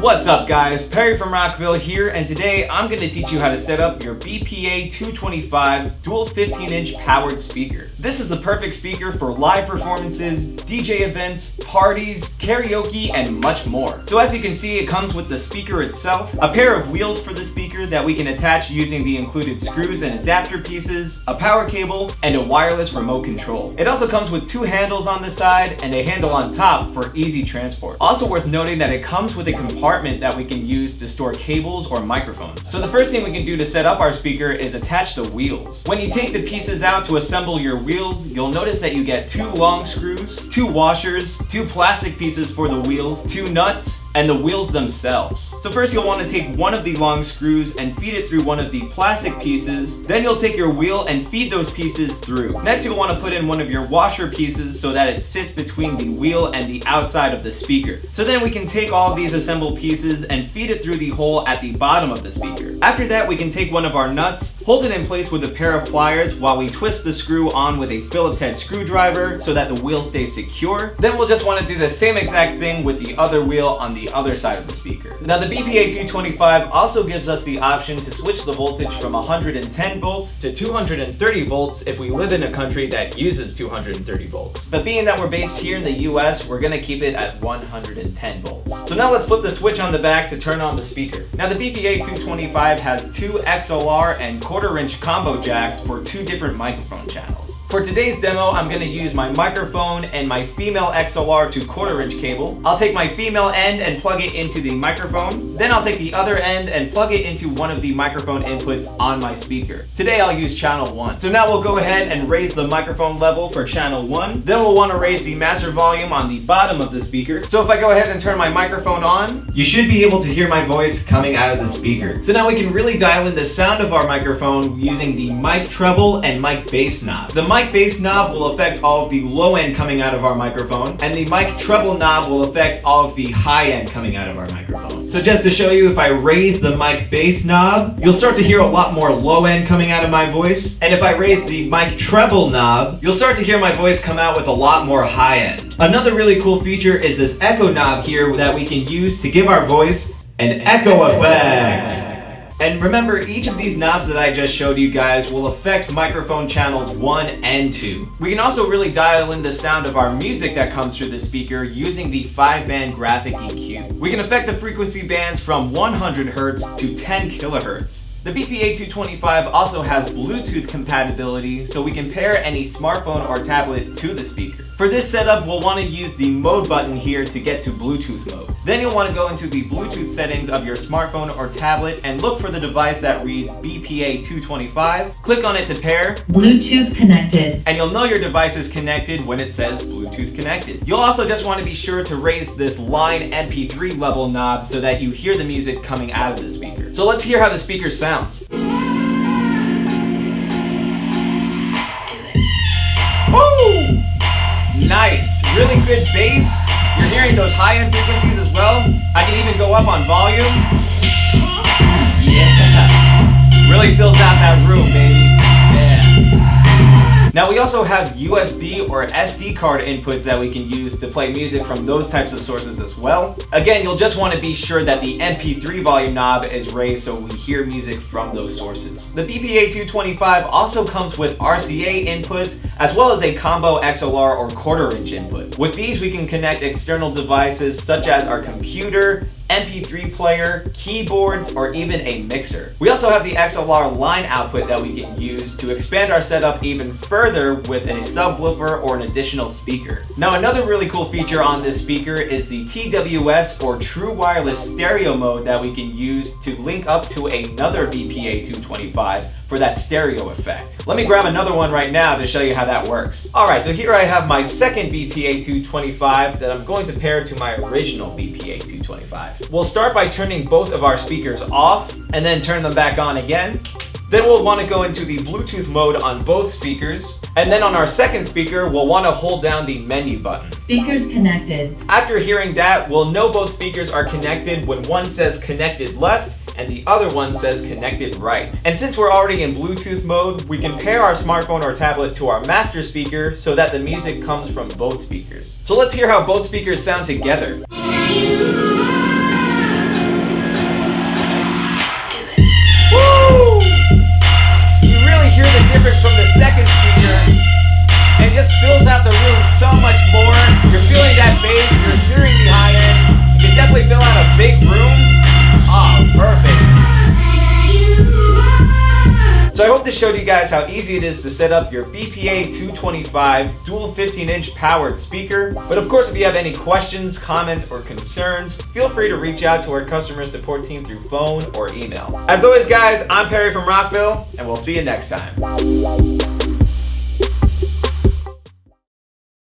What's up guys, Perry from Rockville here, and today I'm going to teach you how to set up your BPA225 dual 15-inch powered speaker. This is the perfect speaker for live performances, DJ events, parties, karaoke, and much more. So as you can see, it comes with the speaker itself, a pair of wheels for the speaker that we can attach using the included screws and adapter pieces, a power cable, and a wireless remote control. It also comes with two handles on the side and a handle on top for easy transport. Also worth noting that it comes with a compartment that we can use to store cables or microphones. So the first thing we can do to set up our speaker is attach the wheels. When you take the pieces out to assemble your wheels, you'll notice that you get two long screws, two washers, two plastic pieces for the wheels, two nuts, and the wheels themselves. So first you'll want to take one of the long screws and feed it through one of the plastic pieces. Then you'll take your wheel and feed those pieces through. Next you'll want to put in one of your washer pieces so that it sits between the wheel and the outside of the speaker. So then we can take all of these assembled pieces and feed it through the hole at the bottom of the speaker. After that we can take one of our nuts, hold it in place with a pair of pliers while we twist the screw on with a Phillips head screwdriver so that the wheel stays secure. Then we'll just want to do the same exact thing with the other wheel on the other side of the speaker. Now the BPA225 also gives us the option to switch the voltage from 110 volts to 230 volts if we live in a country that uses 230 volts. But being that we're based here in the US, we're going to keep it at 110 volts. So now let's flip the switch on the back to turn on the speaker. Now the BPA225 has two XLR and 1/4 inch combo jacks for two different microphone channels. For today's demo, I'm going to use my microphone and my female XLR to 1/4 inch cable. I'll take my female end and plug it into the microphone. Then I'll take the other end and plug it into one of the microphone inputs on my speaker. Today I'll use channel 1. So now we'll go ahead and raise the microphone level for channel 1. Then we'll want to raise the master volume on the bottom of the speaker. So if I go ahead and turn my microphone on, you should be able to hear my voice coming out of the speaker. So now we can really dial in the sound of our microphone using the mic treble and mic bass knob. The mic bass knob will affect all of the low end coming out of our microphone, and the mic treble knob will affect all of the high end coming out of our microphone. So just to show you, if I raise the mic bass knob, you'll start to hear a lot more low end coming out of my voice. And if I raise the mic treble knob, you'll start to hear my voice come out with a lot more high end. Another really cool feature is this echo knob here that we can use to give our voice an echo effect. And remember, each of these knobs that I just showed you guys will affect microphone channels 1 and 2. We can also really dial in the sound of our music that comes through the speaker using the 5-band graphic EQ. We can affect the frequency bands from 100 Hz to 10 kHz. The BPA225 also has Bluetooth compatibility, so we can pair any smartphone or tablet to the speaker. For this setup, we'll want to use the mode button here to get to Bluetooth mode. Then you'll want to go into the Bluetooth settings of your smartphone or tablet and look for the device that reads BPA225. Click on it to pair. Bluetooth connected. And you'll know your device is connected when it says Bluetooth connected. You'll also just want to be sure to raise this line MP3 level knob so that you hear the music coming out of the speaker. So let's hear how the speaker sounds. Woo! Nice, really good bass. You're hearing those high-end frequencies as well. I can even go up on volume. Yeah, really fills out that room, baby. Yeah. Now we also have USB or SD card inputs that we can use to play music from those types of sources as well. Again, you'll just want to be sure that the MP3 volume knob is raised so we hear music from those sources. The BPA225 also comes with RCA inputs as well as a combo XLR or 1/4 inch input. With these we can connect external devices such as our computer, MP3 player, keyboards, or even a mixer. We also have the XLR line output that we can use to expand our setup even further with a subwoofer or an additional speaker. Now another really cool feature on this speaker is the TWS or true wireless stereo mode that we can use to link up to another BPA225 for that stereo effect. Let me grab another one right now to show you how that works. Alright, so here I have my second BPA225 that I'm going to pair to my original BPA225. We'll start by turning both of our speakers off and then turn them back on again. Then we'll want to go into the Bluetooth mode on both speakers. And then on our second speaker, we'll want to hold down the menu button. Speakers connected. After hearing that, we'll know both speakers are connected when one says connected left and the other one says connected right. And since we're already in Bluetooth mode, we can pair our smartphone or tablet to our master speaker so that the music comes from both speakers. So let's hear how both speakers sound together. showed you guys how easy it is to set up your BPA225 dual 15-inch powered speaker. But of course, if you have any questions, comments, or concerns, feel free to reach out to our customer support team through phone or email. As always, guys, I'm Perry from Rockville, and we'll see you next time.